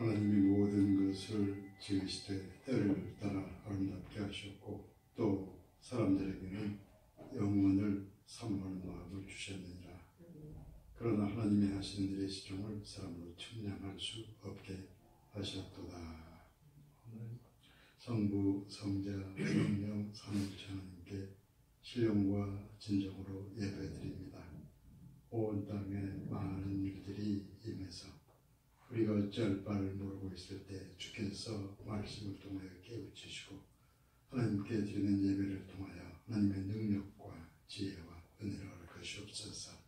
하나님이 모든 것을 지으시되 때를 따라 아름답게 하셨고 또 사람들에게는 영원을 사모하는 마음을 주셨느니라. 그러나 하나님이 하시는 일의 시종을 사람으로 측량할 수 없게 하셨도다. 성부, 성자, 성령, 삼위일체 하나님께 신령과 진정으로 예배드립니다. 온 땅에 많은 일들이 임해서 우리가 어찌할 바를 모르고 있을 때 주께서 말씀을 통하여 깨우치시고 하나님께 드리는 예배를 통하여 하나님의 능력과 지혜와 은혜를 허락하시옵소서.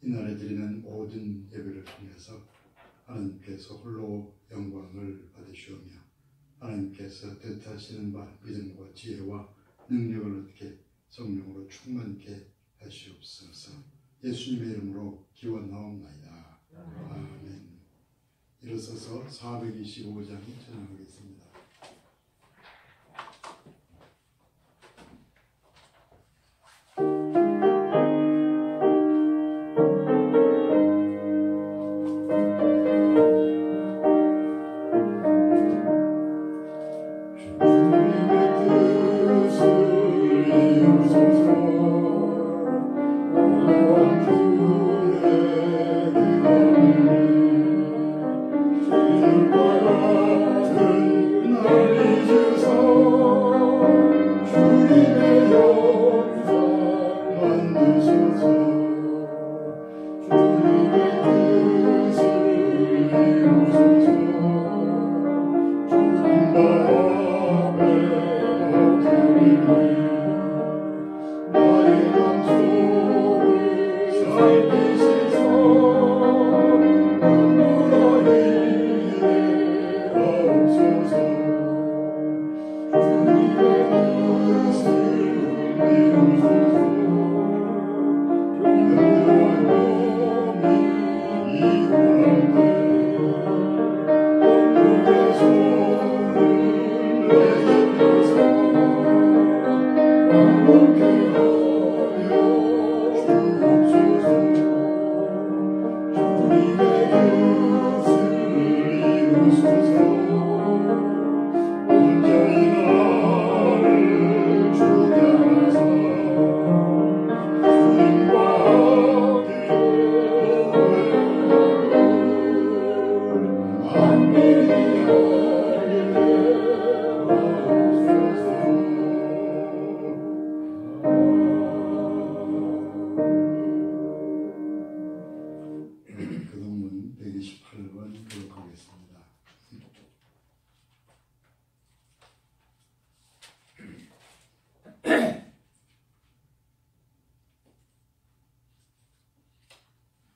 이날에 드리는 모든 예배를 통해서 하나님께서 홀로 영광을 받으시오며 하나님께서 뜻하시는 바 믿음과 지혜와 능력을 얻게 성령으로 충만케 하시옵소서. 예수님의 이름으로 기원하옵나이다. 아멘. 일어서서 425장 찬양하겠습니다.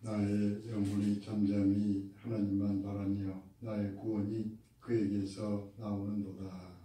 나의 영혼이 잠잠히 하나님만 바라며 나의 구원이 그에게서 나오는도다.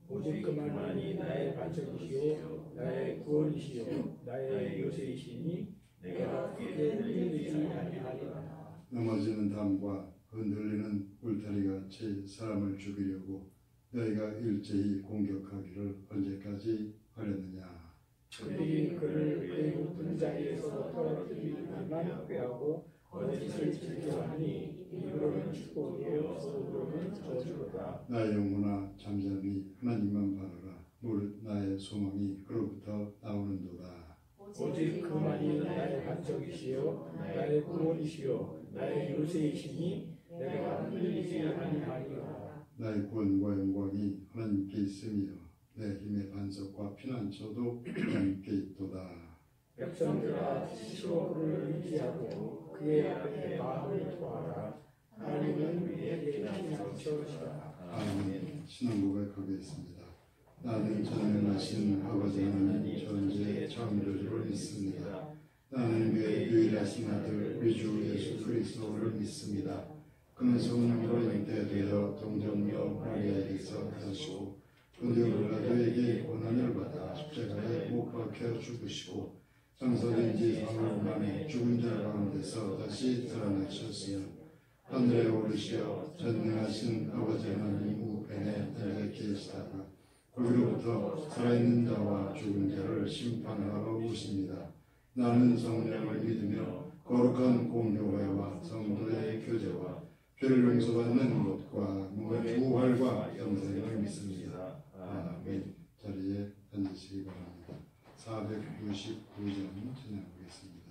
오직 그만이 나의 반석이시오 나의 구원이시오 나의 요새이시니 내가 그에게 흔들리지 아니하리라. 넘어지는 담과 흔들리는 울타리같이 사람을 죽이려고 너희가 일제히 공격하기를 언제까지 하려느냐. 그들이 그를 그의 높은 자리에서 떨어뜨리기만 꾀하고 거짓을 즐겨하니 입으로는 축복이요 속으로는 저주로다. 나의 영혼아 잠잠히 하나님만 바라라. 무릇 나의 소망이 그로부터 나오는도다. 오직 그만이 나의 반석이시요 나의 구원이시요 나의 요새이시니 내가 흔들리지 아니하리라. 나의 구원과 영광이 하나님께 있으며 내 힘의 반석과 피난처도 하나님께 있도다. 백성들아 스스로 그를 의지하고 그의 앞에 마음을 토하라. 하나님은 우리에게 피난처시다. 아멘. 신앙 고백하겠습니다. 나는 전능하신 아버지 하나님 전지의 창조주를 믿습니다. 나는 그의 유일하신 아들 우리 주 예수 그리스도를 믿습니다. 그는 성령으로 잉태되어 동정녀 마리아에게서 나시고 본디오 빌라도에게 고난을 받아 십자가에 못 박혀 죽으시고 장사된 지 사흘 만에 죽은 자 가운데서 다시 살아나셨으며 하늘에 오르시어 전능하신 아버지 하나님 우편에 앉아 계시다가 거기로부터 살아있는 자와 죽은 자를 심판하러 오십니다. 나는 성령을 믿으며 거룩한 공교회와 성도의 교제와 죄 죄를 용서받는 것과 몸의 부활과 영생을 믿습니다. 아멘. 자리에 앉으시기 바랍니다. 469장 찬양하겠습니다.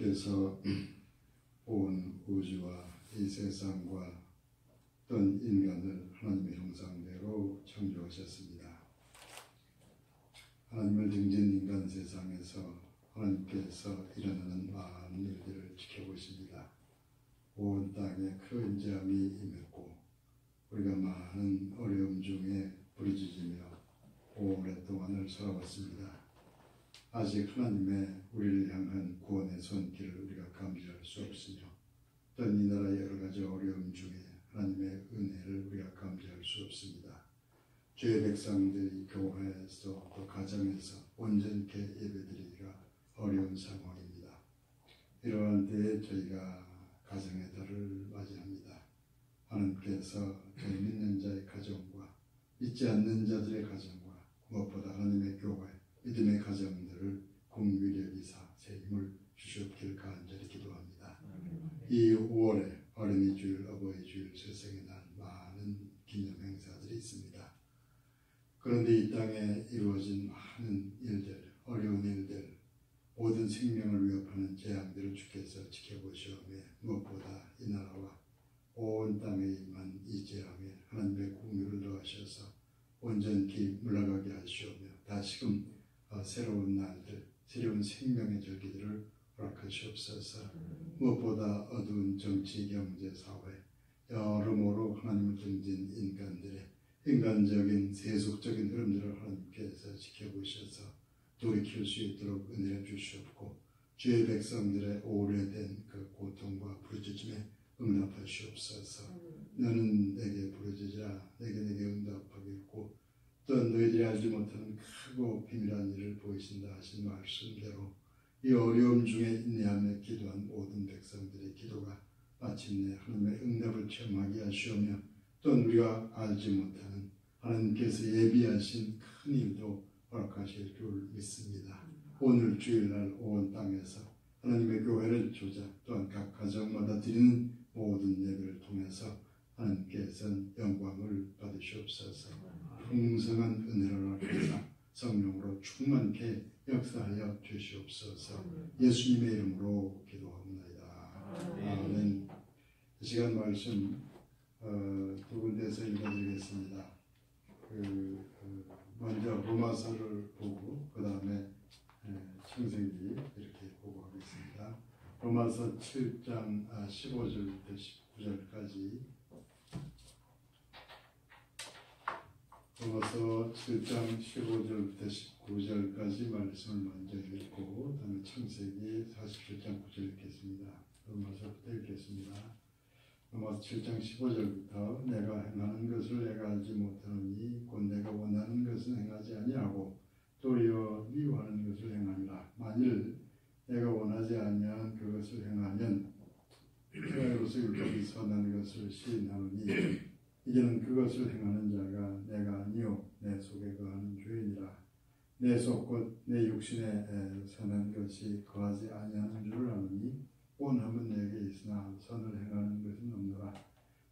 하나님께서 온 우주와 이 세상과 어떤 인간을 하나님의 형상대로 창조하셨습니다. 하나님을 등진 인간 세상에서 하나님께서 일어나는 많은 일들을 지켜보십니다. 온 땅에 큰 재앙이 임했고 우리가 많은 어려움 중에 부르짖으며 오랫동안을 살아왔습니다. 아직 하나님의 우리를 향한 구원의 손길을 우리가 감지할 수 없으며 어떤 이 나라의 여러 가지 어려움 중에 하나님의 은혜를 우리가 감지할 수 없습니다. 죄의 백성들이 교회에서 또 가정에서 온전케 예배드리기가 어려운 상황입니다. 이러한 때에 저희가 가정의 달을 맞이합니다. 하나님께서 저희 믿는 자의 가정과 믿지 않는 자들의 가정과 무엇보다 하나님의 교회, 믿음의 가정들을 긍휼히 여기사 새 힘을 주시옵길 간절히 기도합니다. 이 5월에 어린이 주일, 어버이 주일, 세상에 난 많은 기념 행사들이 있습니다. 그런데 이 땅에 이루어진 많은 일들, 어려운 일들, 모든 생명을 위협하는 재앙들을 주께서 지켜보시오며 무엇보다 이 나라와 온 땅에 임한 이 재앙에 하나님의 긍휼을 더하셔서 온전히 물러가게 하시오며 다시금 새로운 날들, 새로운 생명의 절기들을 허락하시옵소서. 무엇보다 어두운 정치, 경제, 사회 여러모로 하나님을 등진 인간들의 인간적인 세속적인 흐름들을 하나님께서 지켜보셔서 돌이킬 수 있도록 은혜를 주시옵고 주의 백성들의 오래된 그 고통과 부르짖음에 응답하시옵소서. 너는 내게 부르짖으라 내게 응답하겠고 또 너희들이 알지 못하는 크고 비밀한 일을 보이신다 하신 말씀대로 이 어려움 중에 인내하며 기도한 모든 백성들의 기도가 마침내 하나님의 응답을 체험하게 하시오며 또 우리가 알지 못하는 하나님께서 예비하신 큰 일도 허락하실 줄 믿습니다. 오늘 주일날 온 땅에서 하나님의 교회를 조자 또한 각 가정마다 드리는 모든 예배를 통해서 하나님께서는 영광을 받으시옵소서. 풍성한 은혜를 허락하사 성령으로 충만케 역사하여 주시옵소서. 예수님의 이름으로 기도합니다. 아멘. 이 시간 말씀 두 군데에서 읽어드리겠습니다. 먼저 로마서를 보고 그 다음에 창세기 이렇게 보고 하겠습니다. 로마서 7장 15절부터 19절까지 로마서 7장 15절부터 19절까지 말씀을 먼저 읽고 그 다음에 창세기 47장 9절 읽겠습니다. 로마서부터 읽겠습니다. 로마서 7장 15절부터 내가 행하는 것을 내가 알지 못하느니 곧 내가 원하는 것은 행하지 아니하고 도리어 미워하는 것을 행하니라. 만일 내가 원하지 아니한 그것을 행하면 내가로서 율법이 선한 것을 시인하노니 이제는 그것을 행하는 자가 내가 아니요 내 속에 거하는 죄이니라. 내 속 곧 내 육신에 선한 것이 거하지 아니하는 줄을 아노니 원함은 내게 있으나 선을 행하는 것은 없노라.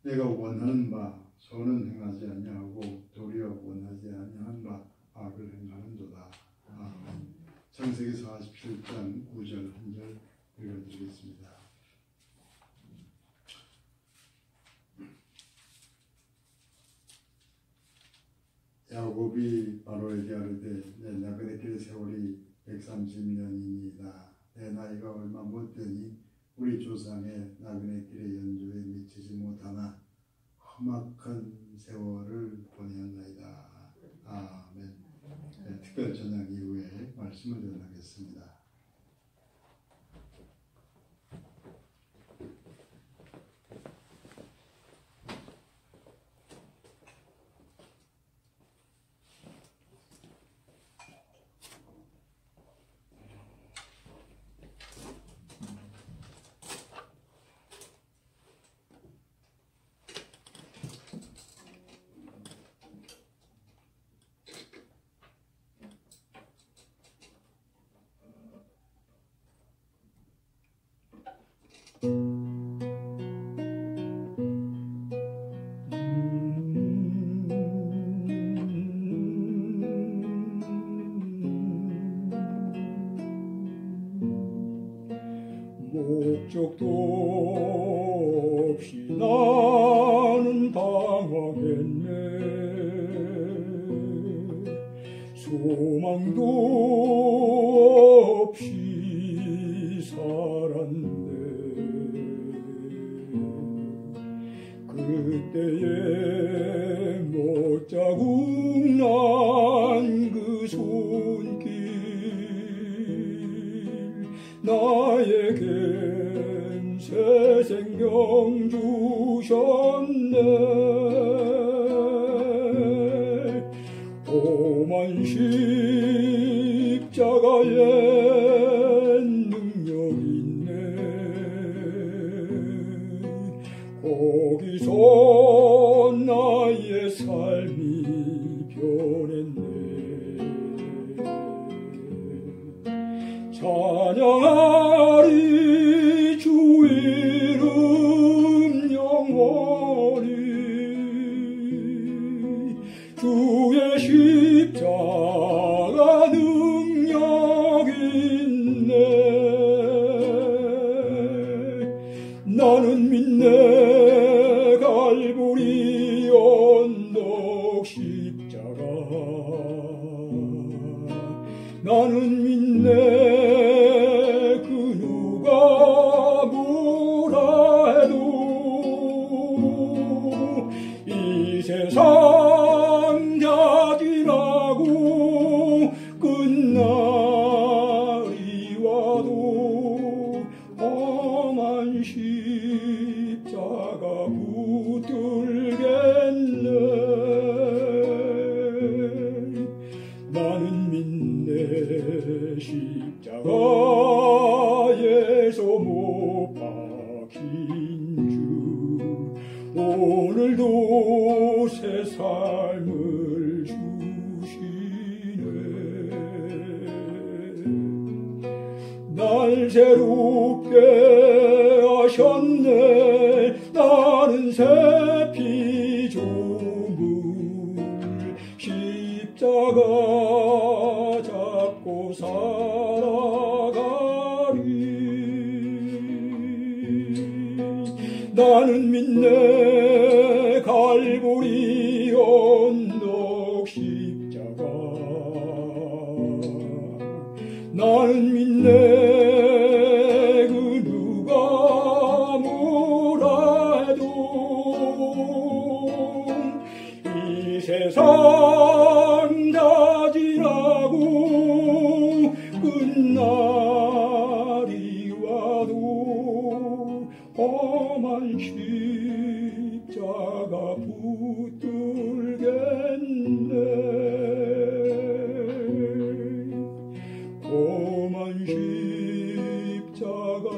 내가 원하는 바 선은 행하지 아니하고 도리어 원하지 아니하는 바 악을 행하는도다. 아멘. 창세기 47장 9절 1절 읽어드리겠습니다. 야곱이 바로에게 아뢰되 내 나그네 길 세월이 130년이니이다. 내 나이가 얼마 못 되니 우리 조상의 나그네 길의 연주에 미치지 못하나 험악한 세월을 보내었나이다. 아멘. 네, 특별 전향 이후에 말씀을 전하겠습니다. 목적도 없이 나는 당황했네. 소망도 없이 살았네. 그때에 못자국 난 그 손길 나에겐 새 생명 주셨네. 오만 십자가에 능력 있네. 거기서 나의 삶이 변했네. 찬양하리 주 이름 영원히. 주의 십자가 능력 있네. 나는 믿네 갈보리 언덕 십자가. 나는 믿네 그 오늘도 새 삶을 주시네. 날 새롭게 하셨네. 나는 새 피조물 십자가 잡고 살아가리. 나는 믿네 갈보리 언덕 십자가. 나는 믿네 그 누가 뭐라 해도 이 세상 다 지나고 끝날이 와도 험한 십자가 붙들겠네. 험한 십자가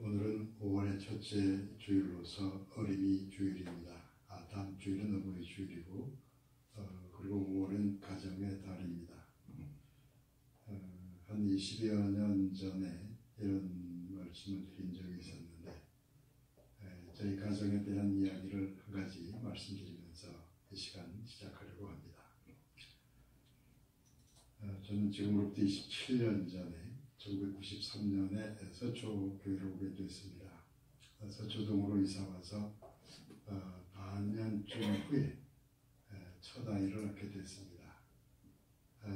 오늘은 5월의 첫째 주일로서 어린이 주일입니다. 다음 주일은 어머니 주일이고 그리고 5월은 가정의 달입니다. 한 20여 년 전에 이런 말씀을 드린 적이 있었는데 저희 가정에 대한 이야기를 한 가지 말씀드리면서 이 시간 시작하려고 합니다. 저는 지금으로부터 27년 전에 1993년에 서초교회로 오게 됐습니다. 서초동으로 이사와서 반년쯤 후에 첫 아이를 낳게 됐습니다.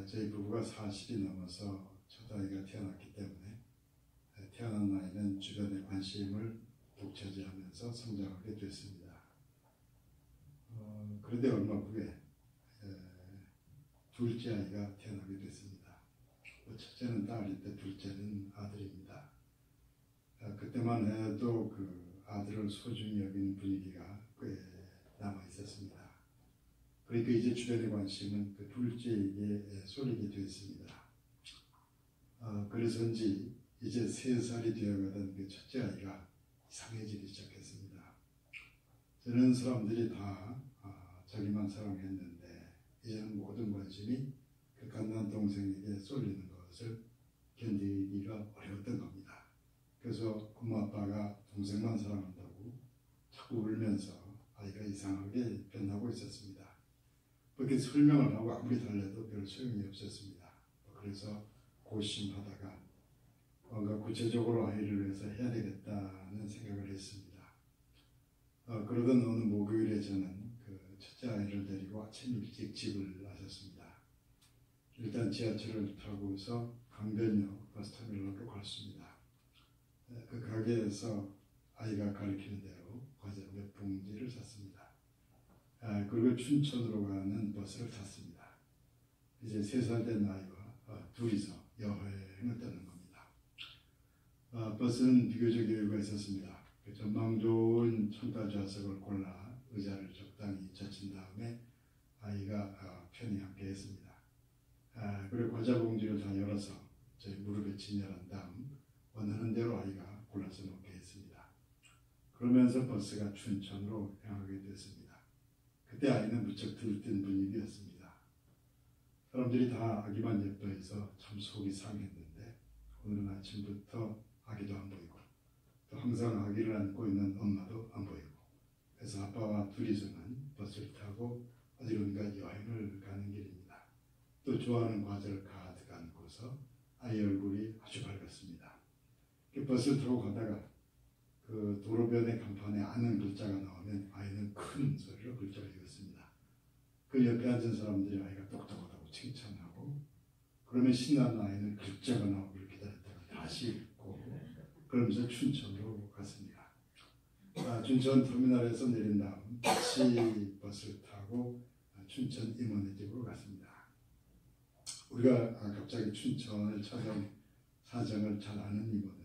저희 부부가 40이 넘어서 첫 아이가 태어났기 때문에 태어난 아이는 주변의 관심을 독차지하면서 성장하게 됐습니다. 그런데 얼마 후에 둘째 아이가 태어나게 됐습니다. 첫째는 딸인데 둘째는 아들입니다. 그때만 해도 그 아들을 소중히 여기는 분위기가 꽤 남아 있었습니다. 그러니까 이제 주변의 관심은 그 둘째에게 쏠리게 됐습니다. 그래서인지 이제 3살이 되어가던 그 첫째 아이가 이상해지기 시작했습니다. 저는 사람들이 다 자기만 사랑했는데 이제는 모든 관심이 그 갓난 동생에게 쏠리는 것을 견디기가 어려웠던 겁니다. 그래서 엄마 아빠가 동생만 사랑한다고 자꾸 울면서 아이가 이상하게 변하고 있었습니다. 그렇게 설명을 하고 아무리 달래도 별 소용이 없었습니다. 그래서 고심하다가 뭔가 구체적으로 아이를 위해서 해야 되겠다는 생각을 했습니다. 그러던 어느 목요일에 저는 그 첫째 아이를 데리고 아침 일찍 집을 나섰습니다. 일단 지하철을 타고서 강변역 버스터미널로 갔습니다. 그 가게에서 아이가 가리키는 대로 과자 몇 봉지를 샀습니다. 그리고 춘천으로 가는 버스를 탔습니다. 이제 3살 된 아이와 둘이서 여행을 떠는 겁니다. 버스는 비교적 여유가 있었습니다. 전망 좋은 창가 좌석을 골라 의자를 적당히 젖힌 다음에 아이가 편히 함께 했습니다. 그리고 과자 봉지를 다 열어서 저희 무릎에 진열한 다음 원하는 대로 아이가 골라서 먹게 했습니다. 그러면서 버스가 춘천으로 향하게 됐습니다. 그때 아이는 무척 들뜬 분위기였습니다. 사람들이 다 아기만 예뻐해서 참 속이 상했는데 오늘은 아침부터 아기도 안 보이고 또 항상 아기를 안고 있는 엄마도 안 보이고 그래서 아빠와 둘이서만 버스를 타고 어디론가 여행을 가는 길입니다. 또 좋아하는 과자를 가득 안고서 아이 얼굴이 아주 밝았습니다. 버스를 타고 가다가 그 도로변의 간판에 아는 글자가 나오면 아이는 큰 소리로 글자를 읽었습니다. 그 옆에 앉은 사람들이 아이가 똑똑하다고 칭찬하고 그러면 신나는 아이는 글자가 나오기를 기다렸다가 다시 읽고 그러면서 춘천으로 갔습니다. 춘천 터미널에서 내린 다음 택시 버스를 타고 춘천 임원의 집으로 갔습니다. 우리가 갑자기 춘천을 찾아온 사정을 잘 아는 임원은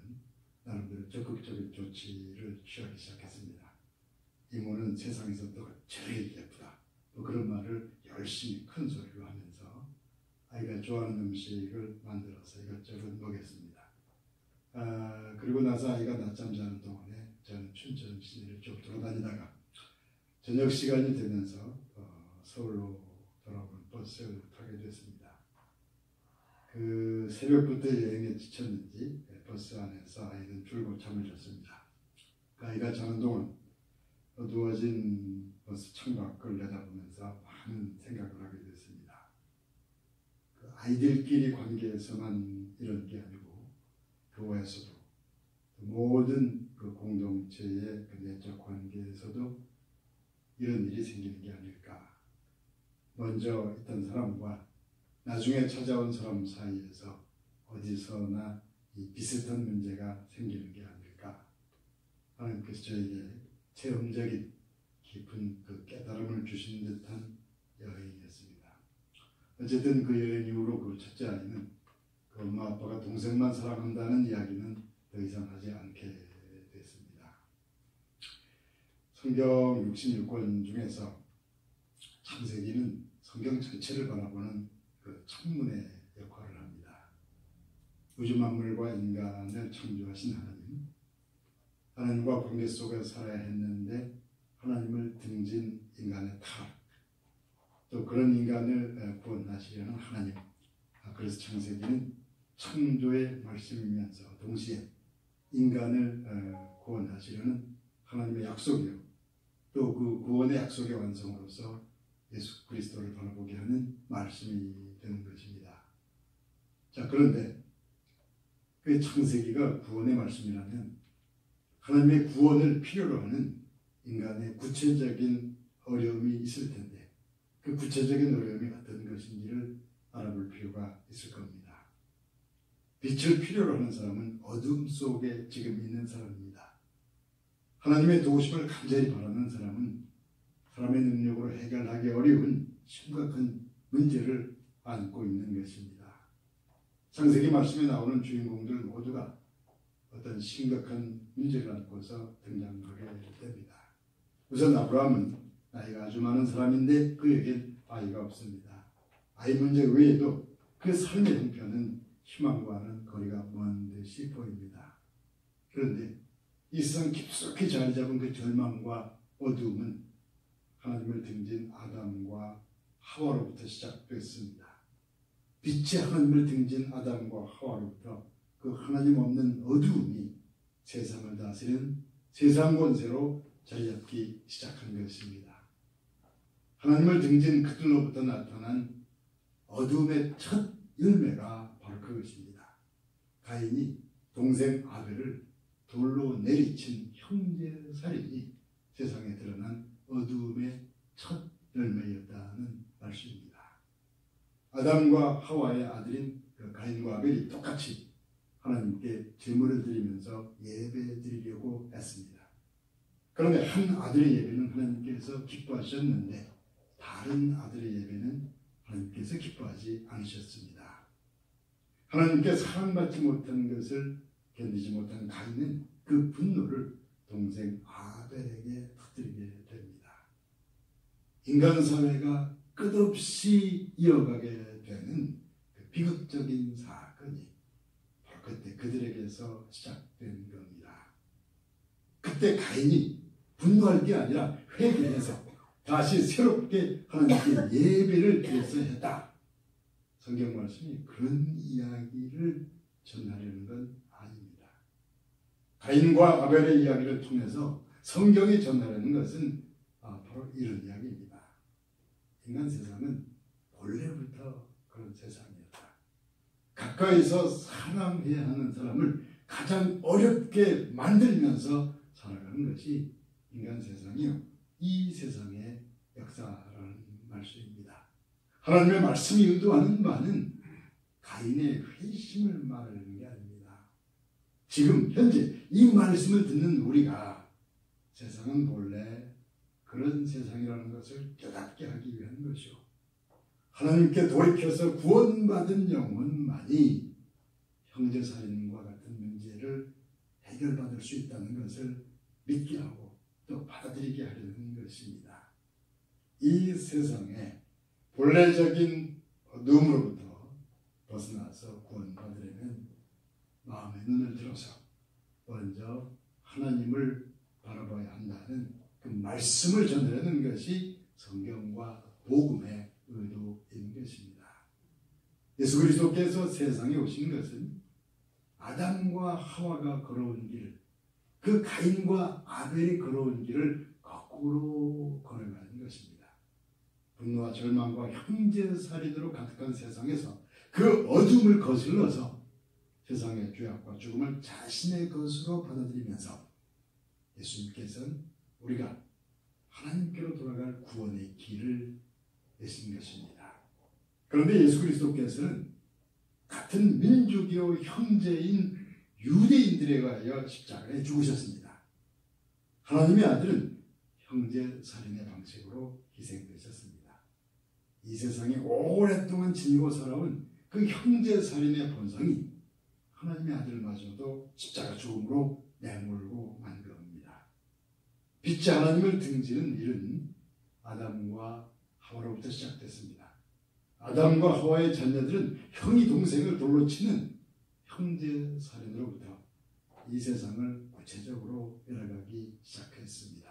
나름대로 적극적인 조치를 취하기 시작했습니다. 이모는 세상에서 또 제일 예쁘다. 또 그런 말을 열심히 큰 소리로 하면서 아이가 좋아하는 음식을 만들어서 이것저것 먹였습니다. 그리고 나서 아이가 낮잠 자는 동안에 저는 춘천 시내를 쭉 돌아다니다가 저녁 시간이 되면서 서울로 돌아오는 버스를 타게 됐습니다. 그 새벽부터 여행에 지쳤는지 버스 안에서 아이는 줄곧 잠을 잤습니다. 그 아이가 자는 동안 어두워진 버스 창밖을 내다보면서 많은 생각을 하게 됐습니다. 그 아이들끼리 관계에서만 이런 게 아니고 교회에서도 모든 그 공동체의 그 내적 관계에서도 이런 일이 생기는 게 아닐까. 먼저 있던 사람과 나중에 찾아온 사람 사이에서 어디서나 이 비슷한 문제가 생기는 게 아닐까. 하나님께서 저에게 체험적인 깊은 그 깨달음을 주신 듯한 여행이었습니다. 어쨌든 그 여행 이후로 그 첫째 아이는 그 엄마 아빠가 동생만 사랑한다는 이야기는 더 이상 하지 않게 됐습니다. 성경 66권 중에서 창세기는 성경 전체를 바라보는 그 창문의 역할을 합니다. 우주 만물과 인간을 창조하신 하나님, 하나님과 관계 속에 살아야 했는데 하나님을 등진 인간의 타락, 또 그런 인간을 구원하시려는 하나님. 그래서 창세기는 창조의 말씀이면서 동시에 인간을 구원하시려는 하나님의 약속이요, 또 그 구원의 약속의 완성으로서 예수 그리스도를 바라보게 하는 말씀이 되는 것입니다. 자, 그런데 그 창세기가 구원의 말씀이라면 하나님의 구원을 필요로 하는 인간의 구체적인 어려움이 있을 텐데 그 구체적인 어려움이 어떤 것인지를 알아볼 필요가 있을 겁니다. 빛을 필요로 하는 사람은 어둠 속에 지금 있는 사람입니다. 하나님의 도우심을 간절히 바라는 사람은 사람의 능력으로 해결하기 어려운 심각한 문제를 안고 있는 것입니다. 창세기 말씀에 나오는 주인공들 모두가 어떤 심각한 문제를 안고서 등장하게 됩니다. 우선 아브라함은 나이가 아주 많은 사람인데 그에겐 아이가 없습니다. 아이 문제 외에도 그 삶의 형편은 희망과는 거리가 먼 듯이 보입니다. 그런데 이 세상 깊숙이 자리 잡은 그 절망과 어두움은 하나님을 등진 아담과 하와로부터 시작됐습니다. 빛이 하나님을 등진 아담과 하와로부터 그 하나님 없는 어두움이 세상을 다스리는 세상 권세로 자리 잡기 시작한 것입니다. 하나님을 등진 그들로부터 나타난 어두움의 첫 열매가 바로 그것입니다. 가인이 동생 아벨을 돌로 내리친 형제살인이 세상에 드러난 어두움의 첫 열매였다는 말씀입니다. 아담과 하와의 아들인 그 가인과 아벨이 똑같이 하나님께 제물을 드리면서 예배 드리려고 했습니다. 그런데 한 아들의 예배는 하나님께서 기뻐하셨는데 다른 아들의 예배는 하나님께서 기뻐하지 않으셨습니다. 하나님께 사랑받지 못한 것을 견디지 못한 가인은 그 분노를 동생 아벨에게 터뜨리게 됩니다. 인간 사회가 끝없이 이어가게 되는 그 비극적인 사건이 바로 그때 그들에게서 시작된 겁니다. 그때 가인이 분노할 게 아니라 회개해서 다시 새롭게 하나님께 예배를 드려서 했다. 성경 말씀이 그런 이야기를 전하려는 건 아닙니다. 가인과 아벨의 이야기를 통해서 성경이 전하려는 것은 바로 이런 이야기입니다. 인간 세상은 본래부터 그런 세상이었다. 가까이서 사랑해야 하는 사람을 가장 어렵게 만들면서 살아가는 것이 인간 세상이요, 이 세상의 역사라는 말씀입니다. 하나님의 말씀이 의도하는 바는 가인의 회심을 말하는 게 아닙니다. 지금 현재 이 말씀을 듣는 우리가 세상은 본래 그런 세상이라는 것을 깨닫게 하기 위한 것이요. 하나님께 돌이켜서 구원받은 영혼만이 형제살인과 같은 문제를 해결받을 수 있다는 것을 믿게 하고 또 받아들이게 하려는 것입니다. 이 세상에 본래적인 어둠으로부터 벗어나서 구원받으려면 마음의 눈을 들어서 먼저 하나님을 바라봐야 한다는 그 말씀을 전하려는 것이 성경과 복음의 의도인 것입니다. 예수 그리스도께서 세상에 오신 것은 아담과 하와가 걸어온 길, 그 가인과 아벨이 걸어온 길을 거꾸로 걸어가는 것입니다. 분노와 절망과 형제살인으로 가득한 세상에서 그 어둠을 거슬러서 세상의 죄악과 죽음을 자신의 것으로 받아들이면서 예수님께서는 우리가 하나님께로 돌아갈 구원의 길을 내신 것입니다. 그런데 예수 그리스도께서는 같은 민족이요 형제인 유대인들에 의하여 십자가에 죽으셨습니다. 하나님의 아들은 형제 살인의 방식으로 희생되셨습니다. 이 세상에 오랫동안 지니고 살아온 그 형제 살인의 본성이 하나님의 아들마저도 십자가 죽음으로 내몰고 만 겁니다. 빛의 하나님을 등지는 일은 아담과 하와로부터 시작됐습니다. 아담과 하와의 자녀들은 형이 동생을 돌로 치는 형제 살인으로부터 이 세상을 구체적으로 열어가기 시작했습니다.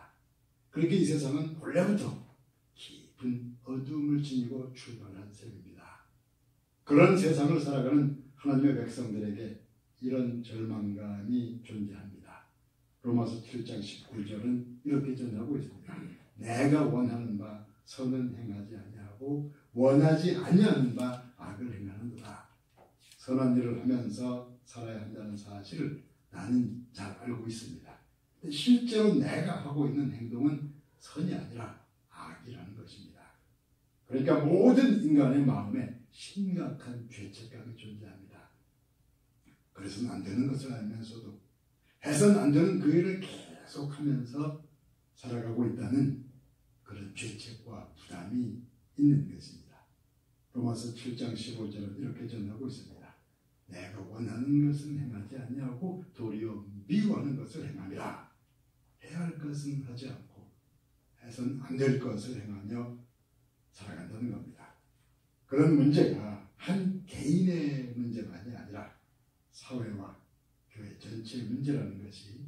그렇게 이 세상은 원래부터 깊은 어둠을 지니고 출발한 셈입니다. 그런 세상을 살아가는 하나님의 백성들에게 이런 절망감이 존재합니다. 로마서 7장 19절은 이렇게 전하고 있습니다. 내가 원하는 바 선은 행하지 아니하고 원하지 아니하는 바 악을 행하는도다. 선한 일을 하면서 살아야 한다는 사실을 나는 잘 알고 있습니다. 실제로 내가 하고 있는 행동은 선이 아니라 악이라는 것입니다. 그러니까 모든 인간의 마음에 심각한 죄책감이 존재합니다. 그래서는 안 되는 것을 알면서도 해서는 안 되는 그 일을 계속하면서 살아가고 있다는 그런 죄책과 부담이 있는 것입니다. 로마서 7장 15절은 이렇게 전하고 있습니다. 내가 원하는 것은 행하지 아니하고 도리어 미워하는 것을 행함이라. 해야 할 것은 하지 않고 해서는 안 될 것을 행하며 살아간다는 겁니다. 그런 문제가 한 개인의 문제만이 아니라 사회와 교회 전체의 문제라는 것이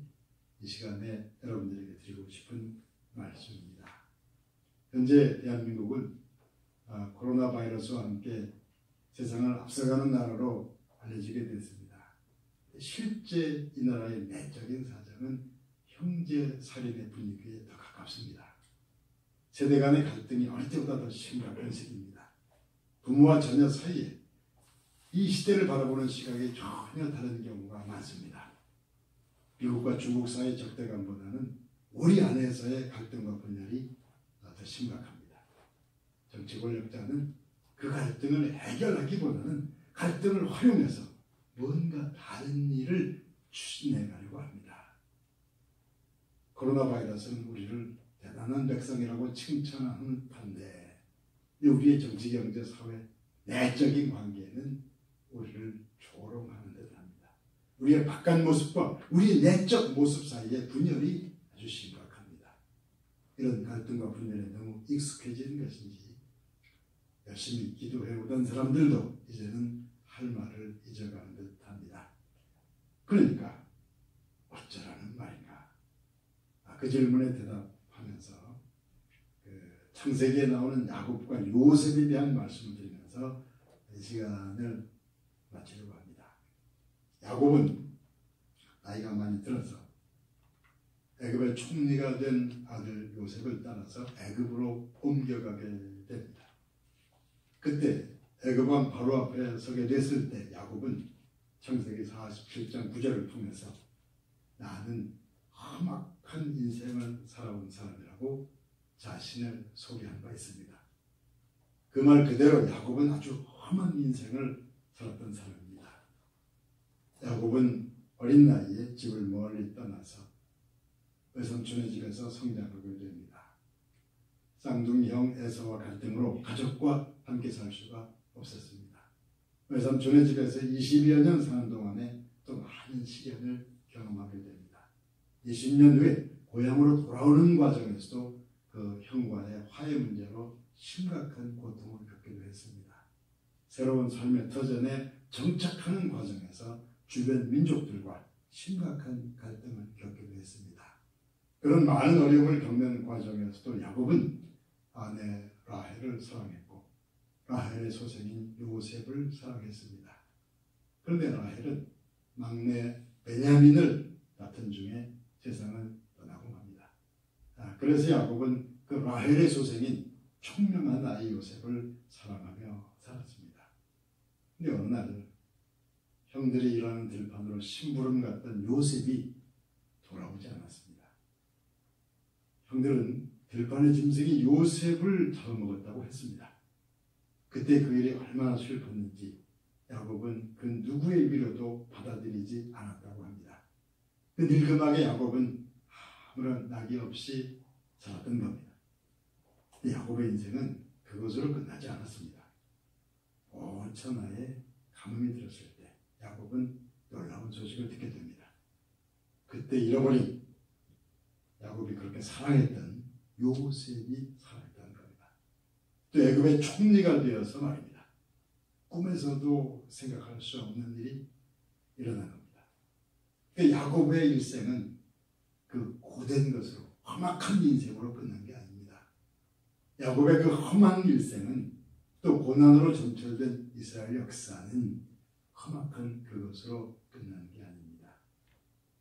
이 시간에 여러분들에게 드리고 싶은 말씀입니다. 현재 대한민국은 코로나 바이러스와 함께 세상을 앞서가는 나라로 알려지게 됐습니다. 실제 이 나라의 내적인 사정은 형제 살인의 분위기에 더 가깝습니다. 세대 간의 갈등이 어느 때보다 더 심각한 시기입니다. 부모와 자녀 사이에 이 시대를 바라보는 시각이 전혀 다른 경우가 많습니다. 미국과 중국 사이의 적대감보다는 우리 안에서의 갈등과 분열이 더 심각합니다. 정치 권력자는 그 갈등을 해결하기보다는 갈등을 활용해서 뭔가 다른 일을 추진해가려고 합니다. 코로나 바이러스는 우리를 대단한 백성이라고 칭찬하는 판데 우리의 정치, 경제, 사회, 내적인 관계는 우리를 조롱하는 듯 합니다. 우리의 바깥 모습과 우리의 내적 모습 사이의 분열이 아주 심각합니다. 이런 갈등과 분열에 너무 익숙해진 것인지 열심히 기도해오던 사람들도 이제는 할 말을 잊어가는 듯 합니다. 그러니까 어쩌라는 말인가? 그 질문에 대답하면서 창세기에 나오는 야곱과 요셉에 대한 말씀을 드리면서 이 시간을 마치려고 합니다. 야곱은 나이가 많이 들어서 애굽의 총리가 된 아들 요셉을 따라서 애굽으로 옮겨가게 됩니다. 그때 애굽 왕 바로 앞에 서게 됐을 때 야곱은 창세기 47장 9절을 통해서 나는 험악한 인생을 살아온 사람이라고 자신을 소개한 바 있습니다. 그 말 그대로 야곱은 아주 험한 인생을 살았던 사람입니다. 야곱은 어린 나이에 집을 멀리 떠나서 외삼촌의 집에서 성장하게 됩니다. 쌍둥이 형 에서와 갈등으로 가족과 함께 살 수가 없었습니다. 외삼촌의 집에서 20여 년 사는 동안에 또 많은 시련을 경험하게 됩니다. 20년 후에 고향으로 돌아오는 과정에서도 그 형과의 화해 문제로 심각한 고통을 겪기도 했습니다. 새로운 삶의 터전에 정착하는 과정에서 주변 민족들과 심각한 갈등을 겪기도 했습니다. 그런 많은 어려움을 겪는 과정에서도 야곱은 아내 라헬을 사랑했고 라헬의 소생인 요셉을 사랑했습니다. 그런데 라헬은 막내 베냐민을 낳던 중에 세상을 떠나고 맙니다. 그래서 야곱은 그 라헬의 소생인 총명한 아이 요셉을 사랑하며 살았습니다. 근데 어느 날 형들이 일하는 들판으로 심부름 갔던 요셉이 돌아오지 않았습니다. 형들은 들판의 짐승이 요셉을 잡아먹었다고 했습니다. 그때 그 일이 얼마나 슬펐는지 야곱은 그 누구의 위로도 받아들이지 않았다고 합니다. 그 늙음하게 야곱은 아무런 낙이 없이 살았던 겁니다. 야곱의 인생은 그것으로 끝나지 않았습니다. 온 천하에 가뭄이 들었을 때 야곱은 놀라운 소식을 듣게 됩니다. 그때 잃어버린 야곱이 그렇게 사랑했던 요셉이 살아있다는 겁니다. 또 애굽의 총리가 되어서 말입니다. 꿈에서도 생각할 수 없는 일이 일어난 겁니다. 그 야곱의 일생은 그 고된 것으로 험악한 인생으로 끝난 게 아닙니다. 야곱의 그 험한 일생은 또 고난으로 점철된 이스라엘 역사는 험악한 그것으로 끝난 게 아닙니다.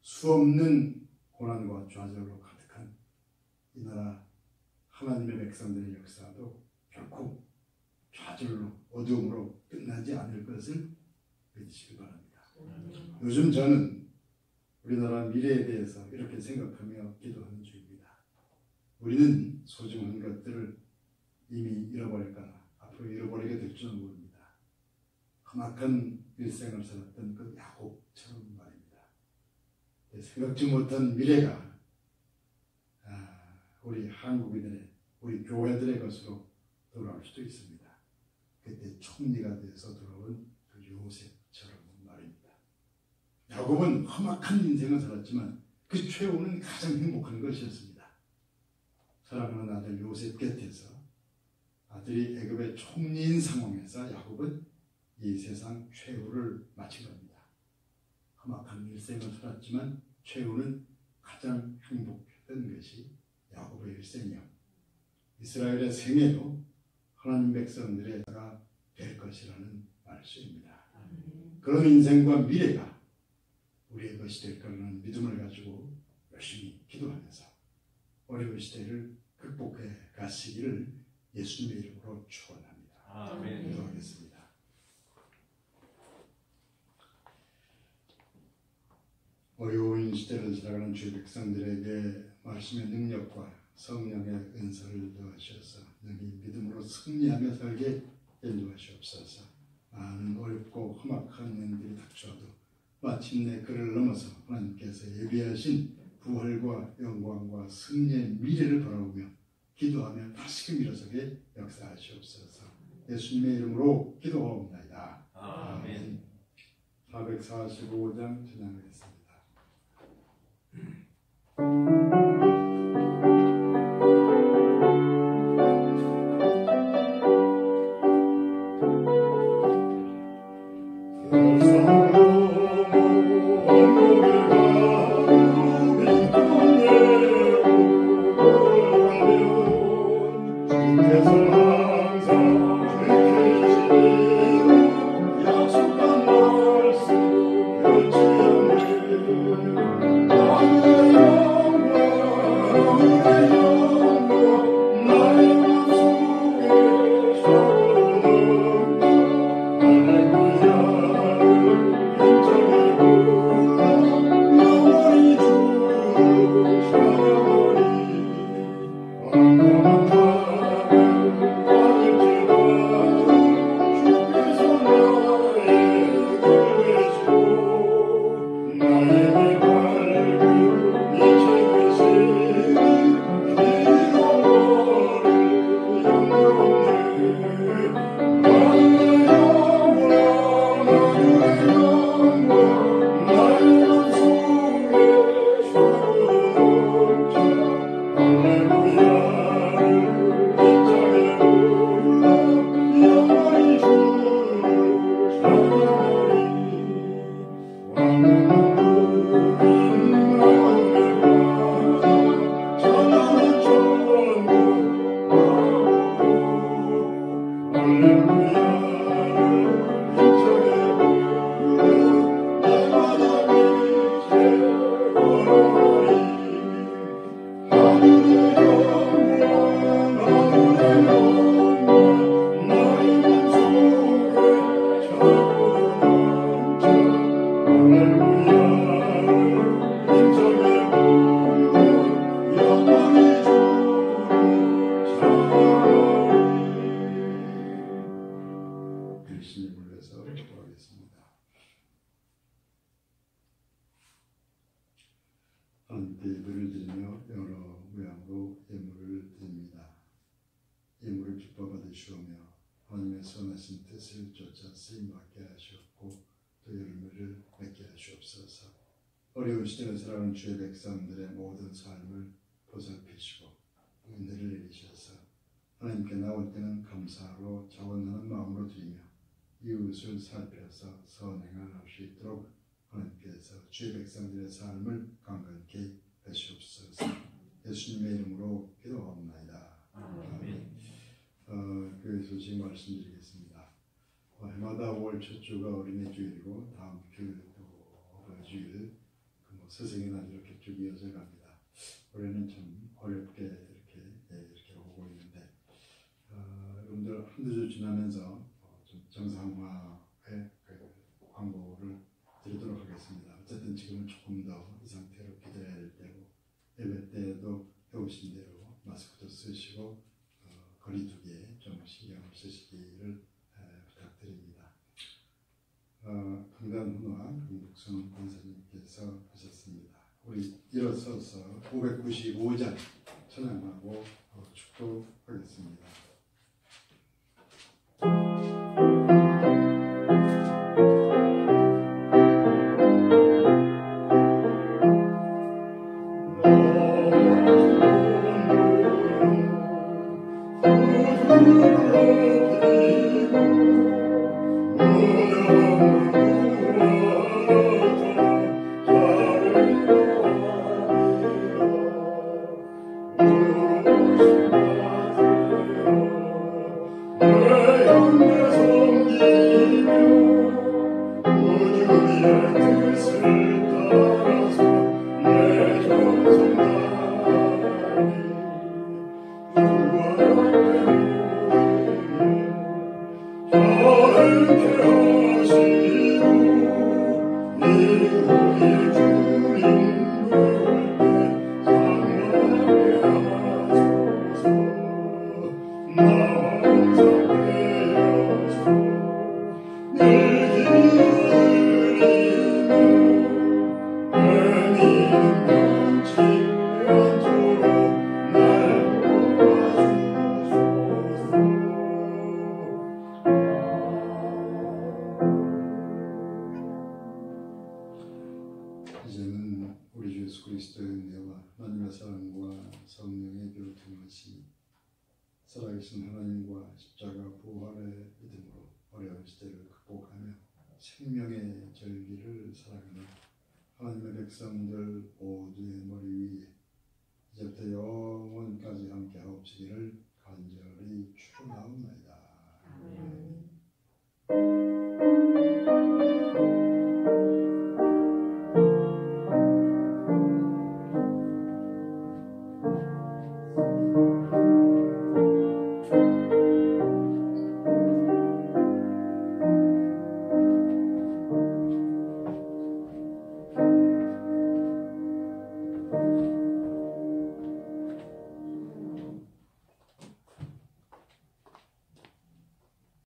수없는 고난과 좌절로 가득한 이 나라 하나님의 백성들의 역사도 결코 좌절로 어두움으로 끝나지 않을 것을 믿으시기 바랍니다. 요즘 저는 우리나라 미래에 대해서 이렇게 생각하며 기도하는 중입니다. 우리는 소중한 것들을 이미 잃어버릴까나 앞으로 잃어버리게 될지는 모릅니다. 험악한 일생을 살았던 그 야곱처럼 말입니다. 생각지 못한 미래가 우리 한국인들의 우리 교회들의 것으로 돌아올 수도 있습니다. 그때 총리가 돼서 돌아온 그 요셉처럼 말입니다. 야곱은 험악한 인생을 살았지만 그 최후는 가장 행복한 것이었습니다. 사랑하는 아들 요셉 곁에서 아들이 애굽의 총리인 상황에서 야곱은 이 세상 최후를 마친 겁니다. 험악한 일생을 살았지만 최후는 가장 행복했던 것이 야곱의 일생이요 이스라엘의 생애도 하나님 백성들의 자가 될 것이라는 말씀입니다. 그런 인생과 미래가 우리의 것이 될 거라는 믿음을 가지고 열심히 기도하면서 어려운 시대를 극복해 가시기를 예수님의 이름으로 축원합니다. 아멘. 기도하겠습니다. 어려운 시대를 살아가는 주의 백성들에게 말씀의 능력과 성령의 은사를 더하셔서 너희 믿음으로 승리하며 살게 인도하시옵소서. 많은 어렵고 험악한 일들이 닥쳐도 마침내 그를 넘어서 하나님께서 예비하신 부활과 영광과 승리의 미래를 바라보며 기도하며 다시금 일어서게 역사하시옵소서. 예수님의 이름으로 기도하옵나이다. 아멘. 445장 찬양하겠습니다. 약속한 말씀 변치 않네 열심히 불러서 기도하겠습니다. 하나님께 예배를 드리며 여러 모양으로 예물을 드립니다. 예물을 기뻐 받으시오며 하나님의 선하신 뜻을 쫓아 쓰임받게 하시옵고 또 열매를 맺게 하시옵소서. 어려운 시대를 살아가는 주의 백성들의 모든 삶을 보살피시고 은혜를 내리셔서 하나님께 나올 때는 감사로 자원하는 마음으로 드리며 이웃을 살펴서 선행할 수 있도록 하나님께서 주의 백성들의 삶을 강건케 하시옵소서. 예수님의 이름으로 기도합니다. 아멘. 그 소식 말씀드리겠습니다. 해마다 5월 첫 주가 어린이 주일이고 다음 주일도 어버이주일, 스승의 날 이렇게 쭉 이어져 갑니다. 올해는 참 어렵게 이렇게 오고 있는데 여러분들 한두 주 지나면서 좀 정상화의 광고를 드리도록 하겠습니다. 어쨌든 지금은 조금 더 이 상태로 기다려야 될 때고 예배 때에도 해오신 대로 마스크도 쓰시고 거리두기에 좀 신경을 쓰시기를 부탁드립니다. 강단 훈화 금북성 권사님께서 하셨습니다. 우리 일어서서 595장 찬양하고 축도하겠습니다. 이제는 우리 주 예수 그리스도의 은혜와 하나님의 사랑과 성령의 교통하심이 살아계신 하나님과 십자가 부활의 믿음으로 어려운 시대를 극복하며 생명의 절기를 살아가는 하나님의 백성들 모두의 머리 위에 이제부터 영원까지 함께 하옵시기를 간절히 축원하옵나이다.